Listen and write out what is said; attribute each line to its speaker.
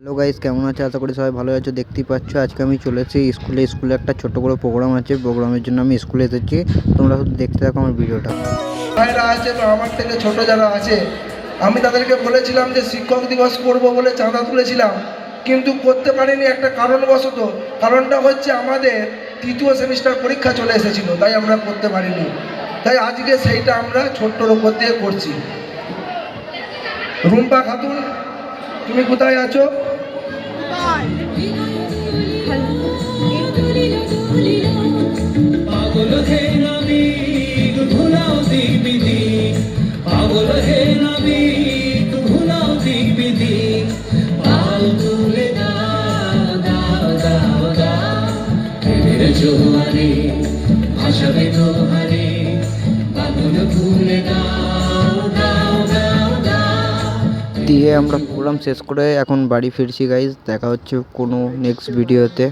Speaker 1: Hello guys, কেমন আছে? আশা করি সবাই ভালো আছো। দেখতেই পাচ্ছ আজকে আমি চলে এসেছি স্কুলে একটা ছোট্ট করে প্রোগ্রাম আছে। প্রোগ্রামের জন্য আমি স্কুলে এসেছি। তোমরা শুধু দেখতে থাকো আমার ভিডিওটা।
Speaker 2: ভাইরা আছে তো আমার থেকে ছোট যারা আছে, আমি তাদেরকে বলেছিলাম যে শিক্ষক দিবস করব বলে চাঁদা তুলেছিলাম, কিন্তু করতে পারিনি একটা কারণবশত। কারণটা হচ্ছে আমাদের তৃতীয় সেমিস্টার পরীক্ষা চলে এসেছিল, তাই আমরা করতে পারিনি। তাই আজকে সেইটা আমরা ছোট্টর উপর দিয়ে করছি। রুম্পা খাতুন, তুমি কোথায় আছো?
Speaker 3: পাগল হে নাবিক ভুলাও দিক বিদিক, পাগল হে নাবিক ভুলাও দিক বিদিক, পাল তুলে দাও দাও দাও দাও, প্রেমের জোয়ারে ভাসাবে তোমারে, পাগল তুলে দাও দাও দাও দাও।
Speaker 1: দিয়ে আমরা প্রোগ্রাম শেষ করে এখন বাড়ি ফিরছি গাইস। দেখা হচ্ছে কোনো নেক্সট ভিডিওতে।